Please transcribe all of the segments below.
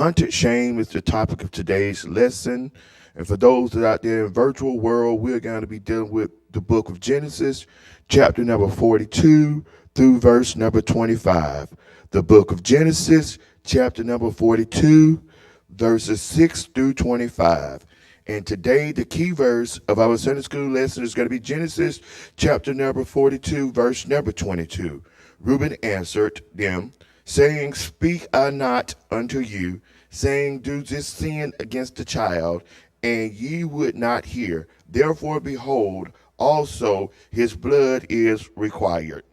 Hunted shame is the topic of today's lesson. And for those that are out there in virtual world, we're going to be dealing with the book of Genesis, chapter number 42 through verse number 25. The book of Genesis, chapter number 42, verses 6 through 25. And today, the key verse of our Sunday school lesson is going to be Genesis chapter number 42, verse number 22. Reuben answered them, saying, Speak I not unto you, saying, Do this sin against the child, and ye would not hear. Therefore, behold, also his blood is required.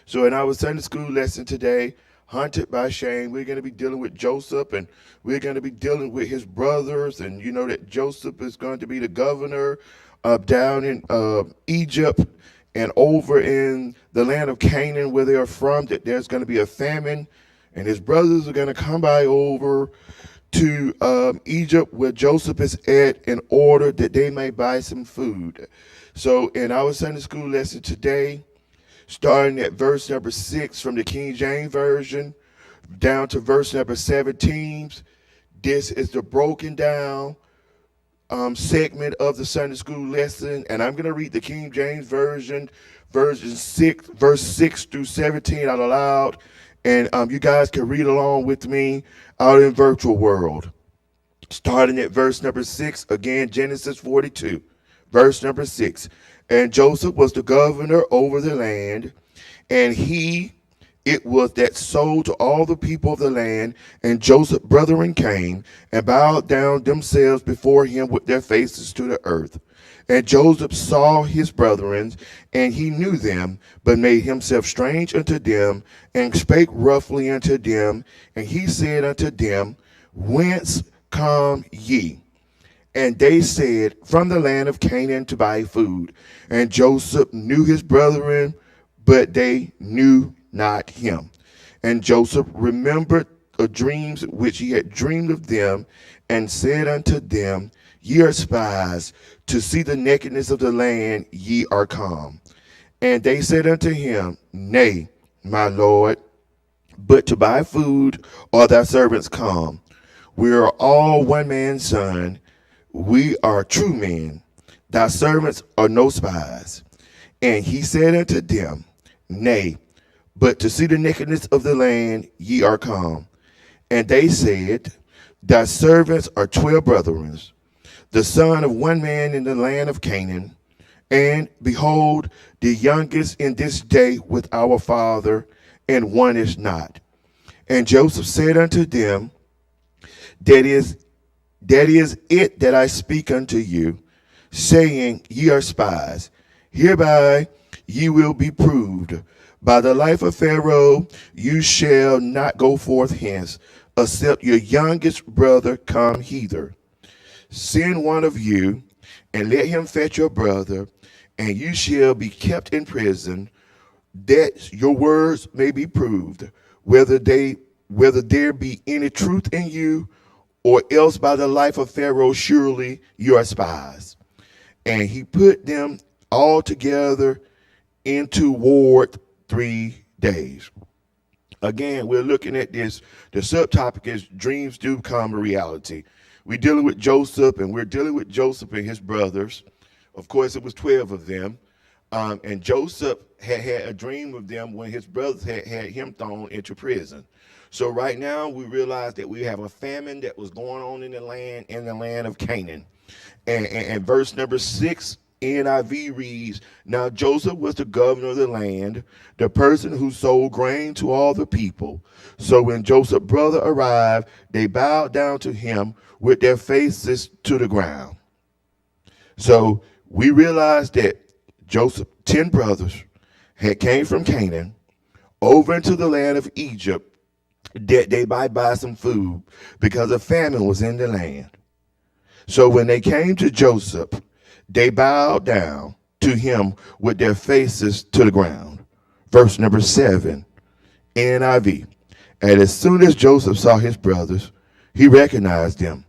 So in our Sunday school lesson today, Hunted by Shame, we're going to be dealing with Joseph, and we're going to be dealing with his brothers. And you know that Joseph is going to be the governor down in Egypt and over in the land of Canaan where they are from, that there's going to be a famine. And his brothers are going to come by over to Egypt where Joseph is at in order that they may buy some food. So in our Sunday school lesson today, starting at verse number 6 from the King James Version down to verse number 17. This is the broken down segment of the Sunday school lesson, and I'm going to read the King James Version, verse 6 through 17 out aloud, and you guys can read along with me out in virtual world. Starting at verse number 6, again, Genesis 42, verse number 6. And Joseph was the governor over the land, and it was that sold to all the people of the land. And Joseph's brethren came and bowed down themselves before him with their faces to the earth. And Joseph saw his brethren, and he knew them, but made himself strange unto them, and spake roughly unto them. And he said unto them, Whence come ye? And they said, From the land of Canaan to buy food. And Joseph knew his brethren, but they knew not him. And Joseph remembered the dreams which he had dreamed of them, and said unto them, Ye are spies, to see the nakedness of the land ye are come. And they said unto him, Nay, my lord, but to buy food are thy servants come. We are all one man's son. We are true men. Thy servants are no spies. And he said unto them, Nay, but to see the nakedness of the land ye are come. And they said, Thy servants are 12 brethren, the son of one man in the land of Canaan. And behold, the youngest in this day with our father, and one is not. And Joseph said unto them, That is it that I speak unto you, saying, Ye are spies. Hereby ye will be proved. By the life of Pharaoh, you shall not go forth hence, except your youngest brother come hither. Send one of you, and let him fetch your brother, and you shall be kept in prison, that your words may be proved, whether there be any truth in you, or else by the life of Pharaoh, surely you are spies. And he put them all together into ward 3 days. Again, we're looking at this. The subtopic is dreams do become a reality. We're dealing with Joseph, and we're dealing with Joseph and his brothers. Of course, it was 12 of them. And Joseph had a dream of them when his brothers had him thrown into prison. So right now we realize that we have a famine that was going on in the land of Canaan. And verse number 6, NIV reads, Now Joseph was the governor of the land, the person who sold grain to all the people. So when Joseph's brother arrived, they bowed down to him with their faces to the ground. So we realize that Joseph's 10 brothers had came from Canaan over into the land of Egypt, that they might buy some food because a famine was in the land. So when they came to Joseph, they bowed down to him with their faces to the ground. Verse number 7, NIV. And as soon as Joseph saw his brothers, he recognized them,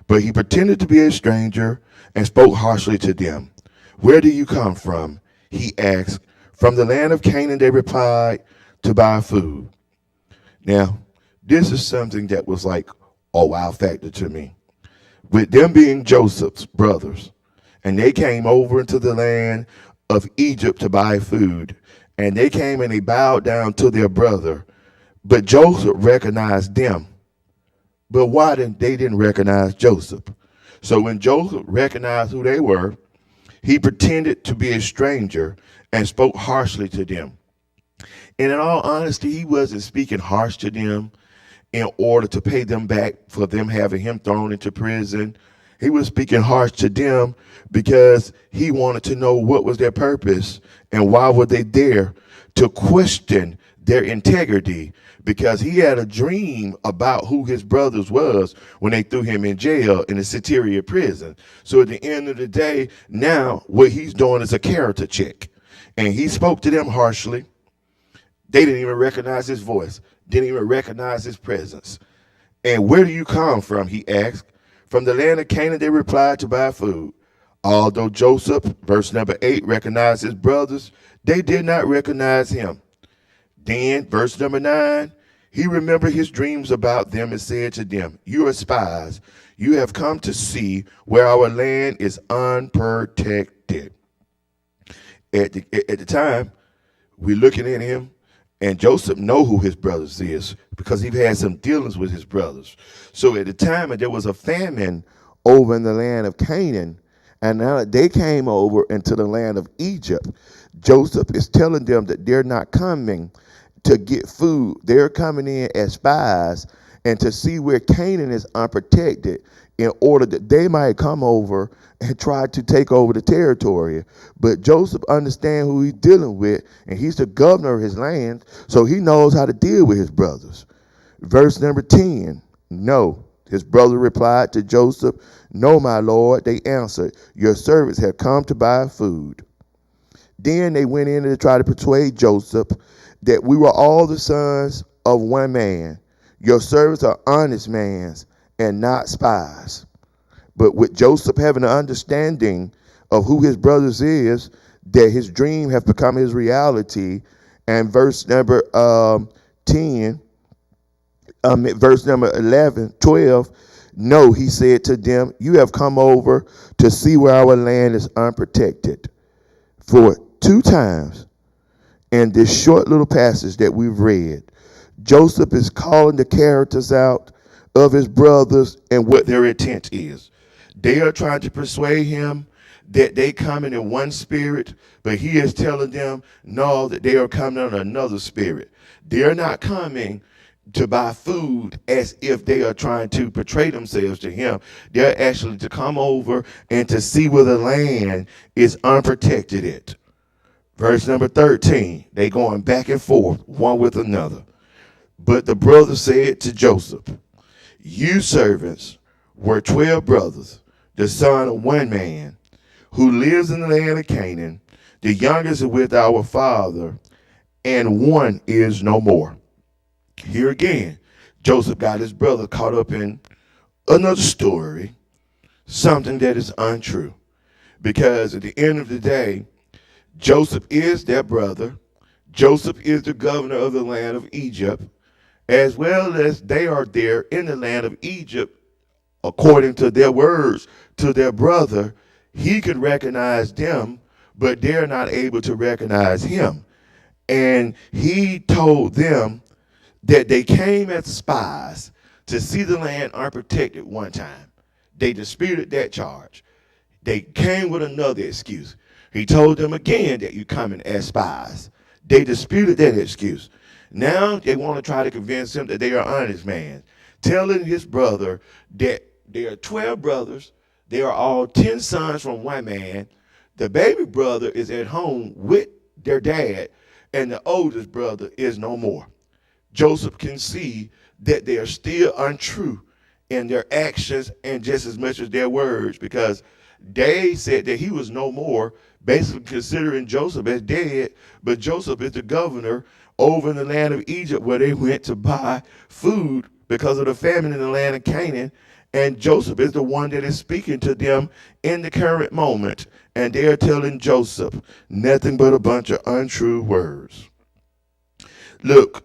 but he pretended to be a stranger and spoke harshly to them. Where do you come from? He asked. From the land of Canaan, they replied, to buy food. Now, this is something that was like or wow factor to me. With them being Joseph's brothers, and they came over into the land of Egypt to buy food, and they came and they bowed down to their brother, but Joseph recognized them. But why didn't they didn't recognize Joseph? So when Joseph recognized who they were, he pretended to be a stranger and spoke harshly to them. And in all honesty, he wasn't speaking harsh to them in order to pay them back for them having him thrown into prison. He was speaking harsh to them because he wanted to know what was their purpose and why were they there, to question their integrity, because he had a dream about who his brothers was when they threw him in jail in the City prison. So at the end of the day, now what he's doing is a character check. And he spoke to them harshly. They didn't even recognize his voice, didn't even recognize his presence. And where do you come from, he asked. From the land of Canaan, they replied, to buy food. Although Joseph, verse number 8, recognized his brothers, they did not recognize him. Then, verse number 9, he remembered his dreams about them and said to them, you are spies. You have come to see where our land is unprotected. At the time, we're looking at him, and Joseph know who his brothers is because he had some dealings with his brothers. So at the time, there was a famine over in the land of Canaan, and now that they came over into the land of Egypt, Joseph is telling them that they're not coming to get food. They're coming in as spies and to see where Canaan is unprotected in order that they might come over and try to take over the territory. But Joseph understands who he's dealing with, and he's the governor of his land, so he knows how to deal with his brothers. Verse number 10, no. His brother replied to Joseph, no, my lord. They answered, your servants have come to buy food. Then they went in to try to persuade Joseph that we were all the sons of one man. Your servants are honest men and not spies. But with Joseph having an understanding of who his brothers is, that his dream have become his reality, and verse number 12, no, he said to them, you have come over to see where our land is unprotected. For 2 times in this short little passage that we've read, Joseph is calling the characters out of his brothers and what their intent is. They are trying to persuade him that they coming in one spirit, but he is telling them, no, that they are coming on another spirit. They're not coming to buy food as if they are trying to portray themselves to him. They're actually to come over and to see where the land is unprotected at. Verse number 13, they going back and forth, one with another. But the brother said to Joseph, you servants were 12 brothers, the son of one man, who lives in the land of Canaan. The youngest is with our father, and one is no more. Here again, Joseph got his brother caught up in another story, something that is untrue. Because at the end of the day, Joseph is their brother. Joseph is the governor of the land of Egypt, as well as they are there in the land of Egypt, according to their words, to their brother. He could recognize them, but they're not able to recognize him. And he told them that they came as spies to see the land unprotected one time. They disputed that charge. They came with another excuse. He told them again that you're coming as spies. They disputed that excuse. Now they want to try to convince him that they are honest men, telling his brother that there are 12 brothers. They are all 10 sons from one man. The baby brother is at home with their dad, and the oldest brother is no more. Joseph can see that they are still untrue in their actions and just as much as their words, because they said that he was no more, basically considering Joseph as dead, but Joseph is the governor over in the land of Egypt where they went to buy food because of the famine in the land of Canaan, and Joseph is the one that is speaking to them in the current moment, and they're telling Joseph nothing but a bunch of untrue words. Look,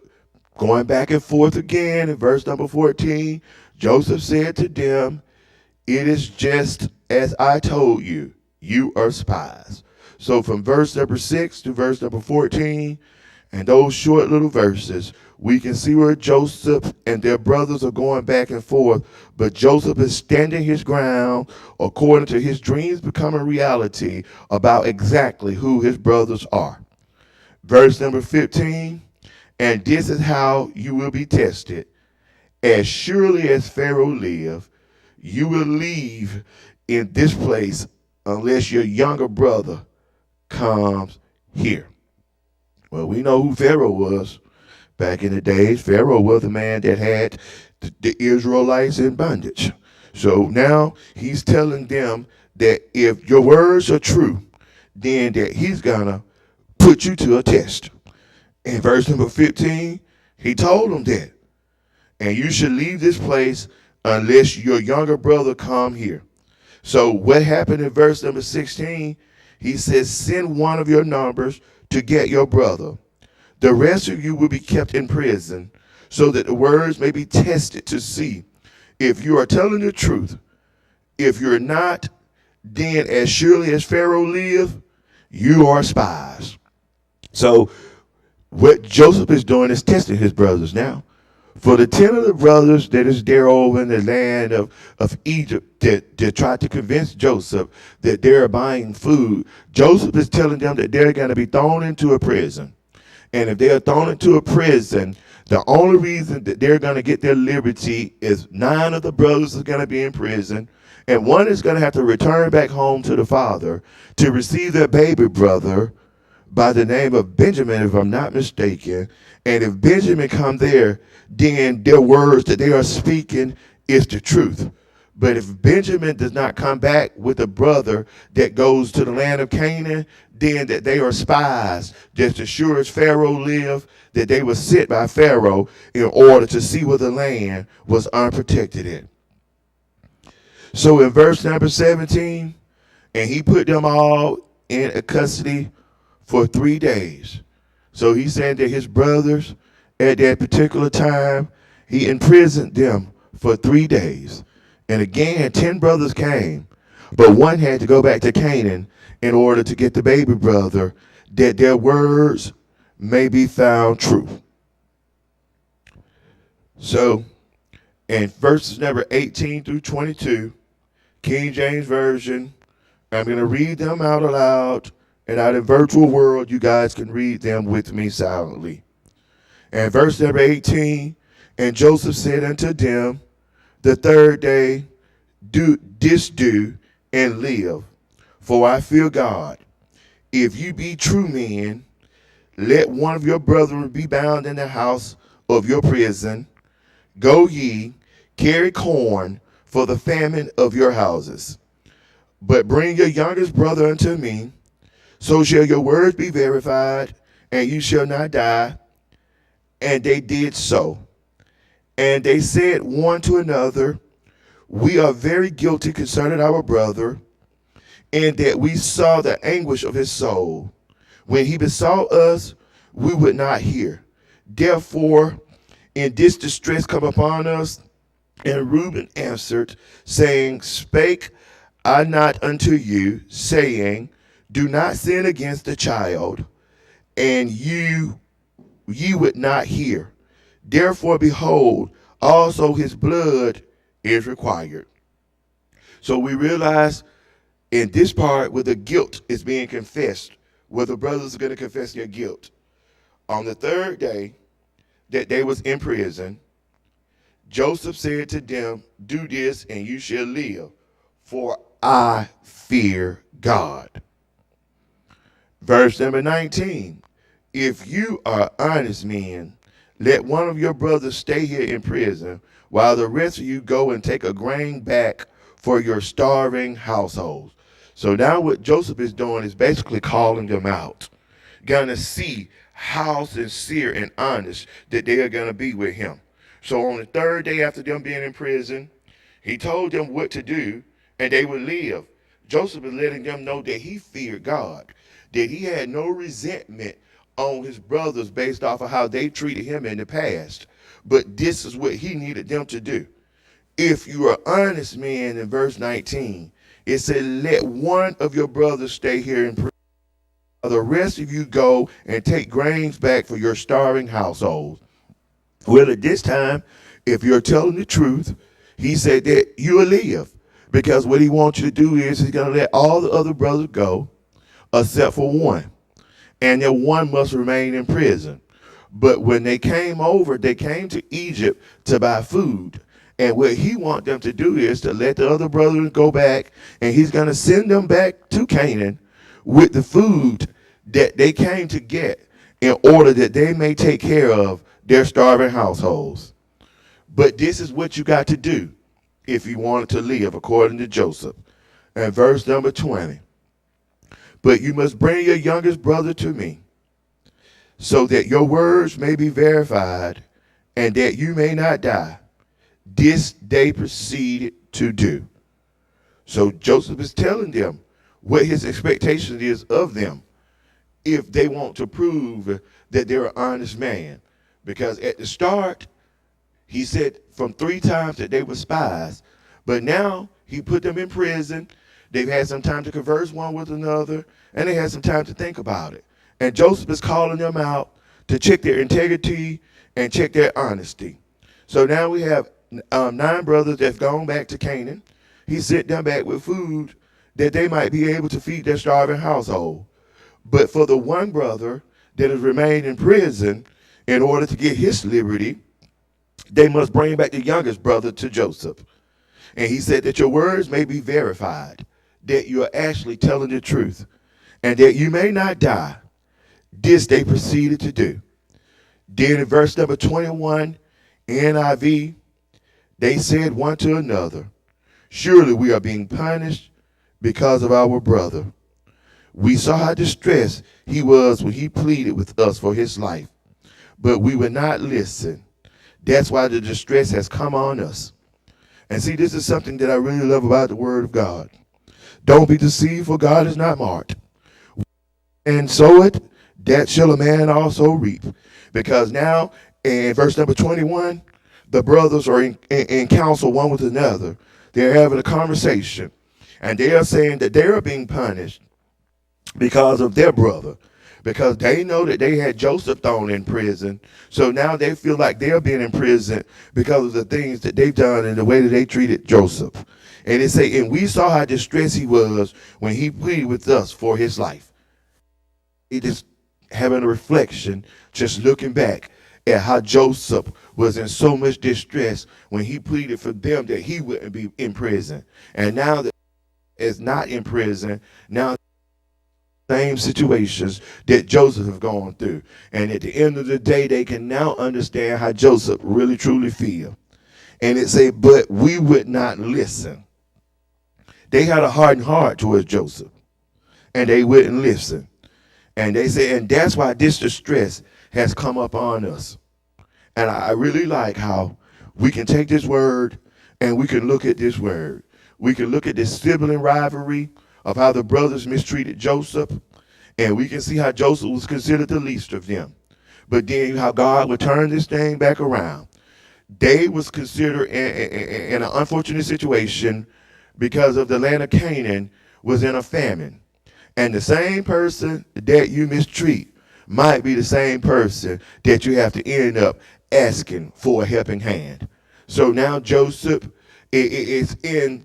going back and forth again in verse number 14, Joseph said to them, "It is just as I told you. You are spies." So from verse number 6 to verse number 14, and those short little verses, we can see where Joseph and their brothers are going back and forth, but Joseph is standing his ground according to his dreams becoming reality about exactly who his brothers are. Verse number 15, and this is how you will be tested. As surely as Pharaoh live, you will leave in this place unless your younger brother comes here. Well, we know who Pharaoh was. Back in the days, Pharaoh was the man that had the Israelites in bondage. So now he's telling them that if your words are true, then that he's gonna put you to a test. In verse number 15, he told them that. And you should leave this place unless your younger brother come here. So what happened in verse number 16? He says, send one of your numbers to get your brother. The rest of you will be kept in prison so that the words may be tested to see if you are telling the truth. If you're not, then as surely as Pharaoh live, you are spies. So what Joseph is doing is testing his brothers now. For the 10 of the brothers that is there over in the land of Egypt that tried to convince Joseph that they're buying food, Joseph is telling them that they're going to be thrown into a prison. And if they are thrown into a prison, the only reason that they're going to get their liberty is 9 of the brothers are going to be in prison, and one is going to have to return back home to the father to receive their baby brother by the name of Benjamin, if I'm not mistaken. And if Benjamin come there, then their words that they are speaking is the truth. But if Benjamin does not come back with a brother that goes to the land of Canaan, then that they are spies. Just as sure as Pharaoh lived, that they were sent by Pharaoh in order to see where the land was unprotected in. So in verse number 17, and he put them all in custody for 3 days. So he said that his brothers at that particular time, he imprisoned them for 3 days. And again, 10 brothers came, but one had to go back to Canaan in order to get the baby brother, that their words may be found true. So in verses number 18 through 22, King James Version, I'm going to read them out aloud, and out in virtual world, you guys can read them with me silently. And verse number 18, and Joseph said unto them, the third day do and live, for I fear God. If you be true men, let one of your brethren be bound in the house of your prison. Go ye, carry corn for the famine of your houses. But bring your youngest brother unto me, so shall your words be verified, and you shall not die. And they did so. And they said one to another, we are very guilty concerning our brother, in that we saw the anguish of his soul. When he besought us, we would not hear. Therefore, in this distress come upon us. And Reuben answered, saying, spake I not unto you, saying, do not sin against the child, and ye would not hear. Therefore, behold, also his blood is required. So we realize in this part where the guilt is being confessed, where the brothers are going to confess their guilt. On the third day that they was in prison, Joseph said to them, do this and you shall live, for I fear God. Verse number 19, if you are honest men, let one of your brothers stay here in prison, while the rest of you go and take a grain back for your starving households. So now what Joseph is doing is basically calling them out. Gonna see how sincere and honest that they are gonna be with him. So on the third day after them being in prison, he told them what to do and they would live. Joseph is letting them know that he feared God, that he had no resentment on his brothers based off of how they treated him in the past. But this is what he needed them to do. If you are honest men, in verse 19, it said, let one of your brothers stay here in prison. The rest of you go and take grains back for your starving households. Well, at this time, if you're telling the truth, he said that you'll live. Because what he wants you to do is he's going to let all the other brothers go except for one. And then one must remain in prison. But when they came over, they came to Egypt to buy food. And what he wants them to do is to let the other brothers go back, and he's going to send them back to Canaan with the food that they came to get in order that they may take care of their starving households. But this is what you got to do if you wanted to live according to Joseph. And verse number 20. But you must bring your youngest brother to me, so that your words may be verified and that you may not die. This they proceeded to do. So Joseph is telling them what his expectation is of them if they want to prove that they're an honest man. Because at the start, he said from 3 times that they were spies, but now he put them in prison. They've had some time to converse one with another, and they had some time to think about it. And Joseph is calling them out to check their integrity and check their honesty. So now we have 9 brothers that's gone back to Canaan. He sent them back with food that they might be able to feed their starving household. But for the one brother that has remained in prison, in order to get his liberty, they must bring back the youngest brother to Joseph. And he said that your words may be verified, that you are actually telling the truth, and that you may not die. This they proceeded to do. Then in verse number 21, NIV, they said one to another, surely we are being punished because of our brother. We saw how distressed he was when he pleaded with us for his life, but we would not listen. That's why the distress has come on us. And see, this is something that I really love about the word of God. Don't be deceived, for God is not mocked. And sow it, that shall a man also reap. Because now, in verse number 21, the brothers are in counsel one with another. They're having a conversation. And they are saying that they are being punished because of their brother. Because they know that they had Joseph thrown in prison. So now they feel like they're being imprisoned because of the things that they've done and the way that they treated Joseph. And they say, and we saw how distressed he was when he pleaded with us for his life. It is having a reflection, just looking back at how Joseph was in so much distress when he pleaded for them that he wouldn't be in prison. And now that is not in prison, now same situations that Joseph have gone through. And at the end of the day, they can now understand how Joseph really truly feel. And it say, but we would not listen. They had a hardened heart towards Joseph, and they wouldn't listen. And they say, and that's why this distress has come upon us. And I really like how we can take this word and we can look at this word. We can look at this sibling rivalry of how the brothers mistreated Joseph, and we can see how Joseph was considered the least of them. But then how God would turn this thing back around. They was considered in an unfortunate situation because of the land of Canaan was in a famine. And the same person that you mistreat might be the same person that you have to end up asking for a helping hand. So now Joseph is in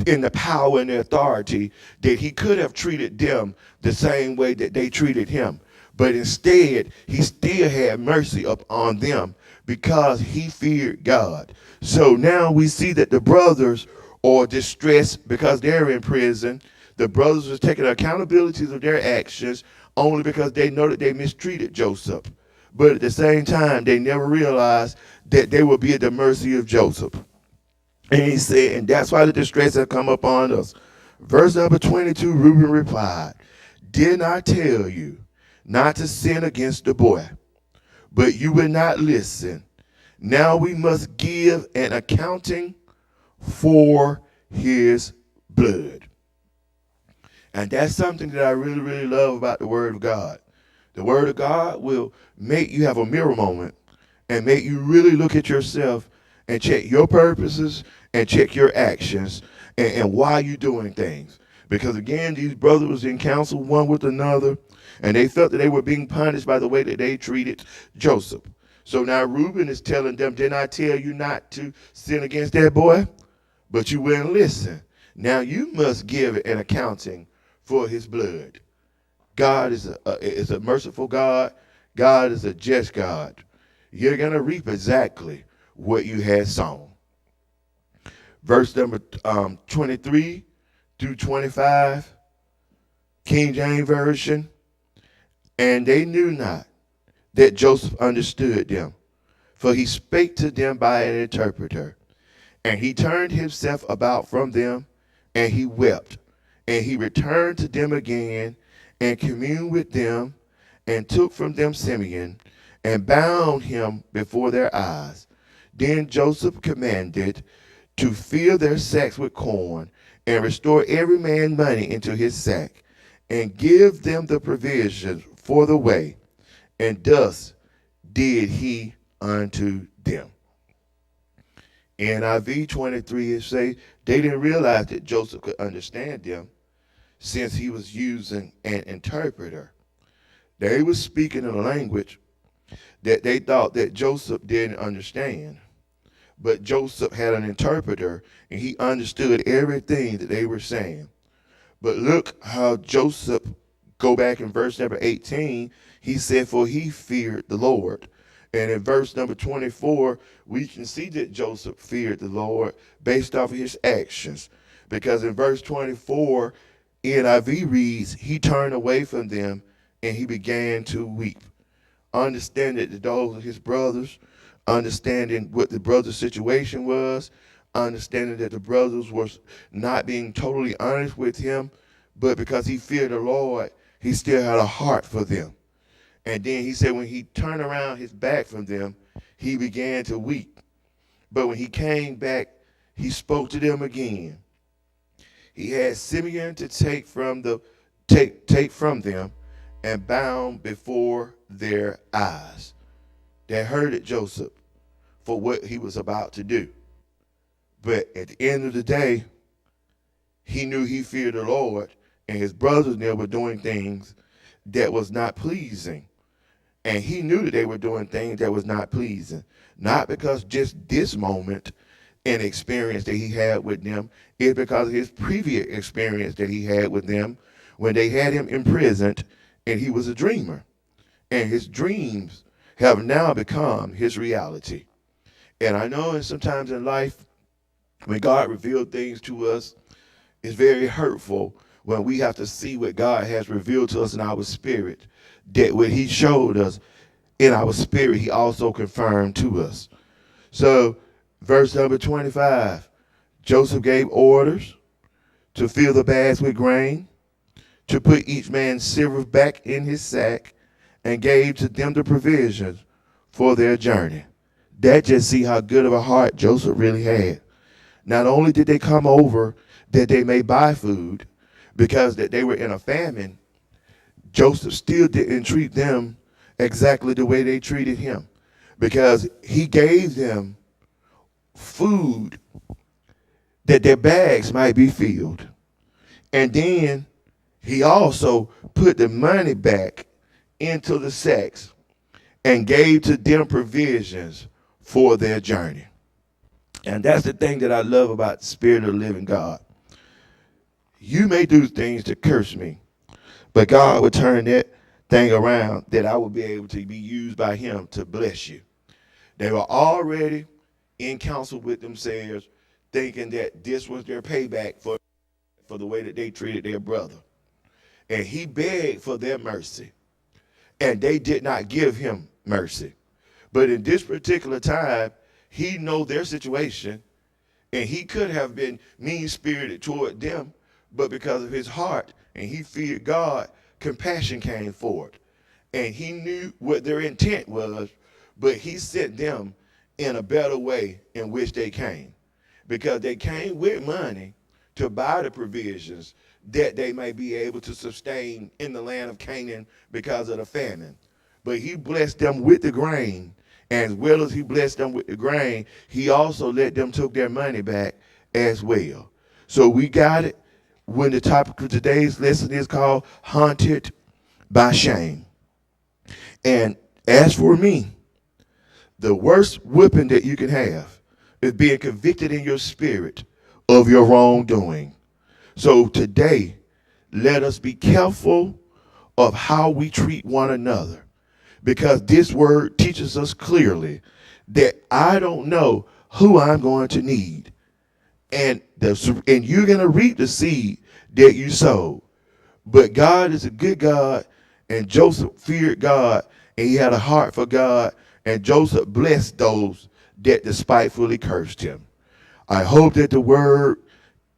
the power and the authority that he could have treated them the same way that they treated him. But instead, he still had mercy upon them because he feared God. So now we see that the brothers are distressed because they're in prison. The brothers are taking accountability of their actions only because they know that they mistreated Joseph. But at the same time, they never realized that they would be at the mercy of Joseph. And he said, and that's why the distress has come upon us. Verse number 22, Reuben replied, did I tell you not to sin against the boy? But you would not listen. Now we must give an accounting for his blood. And that's something that I really, really love about the word of God. The word of God will make you have a mirror moment and make you really look at yourself and check your purposes and check your actions and why you're doing things. Because again, these brothers was in counsel one with another, and they felt that they were being punished by the way that they treated Joseph. So now Reuben is telling them, didn't I tell you not to sin against that boy? But you wouldn't listen. Now you must give an accounting for his blood. God is a merciful God. God is a just God. You're going to reap exactly what you had sown. Verse number 23 through 25, King James Version. And they knew not that Joseph understood them, for he spake to them by an interpreter. And he turned himself about from them, and he wept. And he returned to them again, and communed with them, and took from them Simeon, and bound him before their eyes. Then Joseph commanded to fill their sacks with corn, and restore every man money into his sack, and give them the provisions for the way. And thus did he unto them. NIV 23, it say they didn't realize that Joseph could understand them since he was using an interpreter. They were speaking in a language that they thought that Joseph didn't understand. But Joseph had an interpreter, and he understood everything that they were saying. But look how Joseph, go back in verse number 18, he said, for he feared the Lord. And in verse number 24, we can see that Joseph feared the Lord based off of his actions. Because in verse 24, NIV reads, he turned away from them and he began to weep. Understanding that those of his brothers, understanding what the brother's situation was, understanding that the brothers were not being totally honest with him, but because he feared the Lord, he still had a heart for them. And then he said when he turned around his back from them, he began to weep. But when he came back, he spoke to them again. He had Simeon to take from them and bound before their eyes. They hurted Joseph for what he was about to do. But at the end of the day, he knew he feared the Lord, and his brothers there were doing things that was not pleasing. And he knew that they were doing things that was not pleasing. Not because just this moment and experience that he had with them, it's because of his previous experience that he had with them when they had him imprisoned and he was a dreamer. And his dreams have now become his reality. And I know and sometimes in life, when God revealed things to us, it's very hurtful when we have to see what God has revealed to us in our spirit. That what he showed us in our spirit, he also confirmed to us. So, verse number 25, Joseph gave orders to fill the bags with grain, to put each man's silver back in his sack, and gave to them the provisions for their journey. That just see how good of a heart Joseph really had. Not only did they come over that they may buy food, because that they were in a famine, Joseph still didn't treat them exactly the way they treated him, because he gave them food that their bags might be filled. And then he also put the money back into the sacks and gave to them provisions for their journey. And that's the thing that I love about the Spirit of the living God. You may do things to curse me, but God will turn that thing around that I will be able to be used by him to bless you. They were already in counsel with themselves, thinking that this was their payback for the way that they treated their brother. And he begged for their mercy, and they did not give him mercy. But in this particular time, he know their situation, and he could have been mean-spirited toward them, but because of his heart, and he feared God, compassion came forward. And he knew what their intent was, but he sent them in a better way in which they came. Because they came with money to buy the provisions that they may be able to sustain in the land of Canaan because of the famine. But he blessed them with the grain As well as he blessed them with the grain, he also let them take their money back as well. So we got it when the topic of today's lesson is called Haunted by Shame. And as for me, the worst whipping that you can have is being convicted in your spirit of your wrongdoing. So today, let us be careful of how we treat one another, because this word teaches us clearly that I don't know who I'm going to need. And you're going to reap the seed that you sowed. But God is a good God, and Joseph feared God, and he had a heart for God, and Joseph blessed those that despitefully cursed him. I hope that the word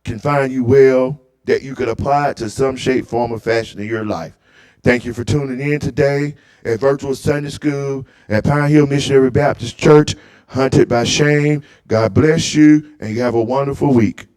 can find you well, that you could apply it to some shape, form, or fashion in your life. Thank you for tuning in today at Virtual Sunday School at Pine Hill Missionary Baptist Church, Hunted by Shame. God bless you, and you have a wonderful week.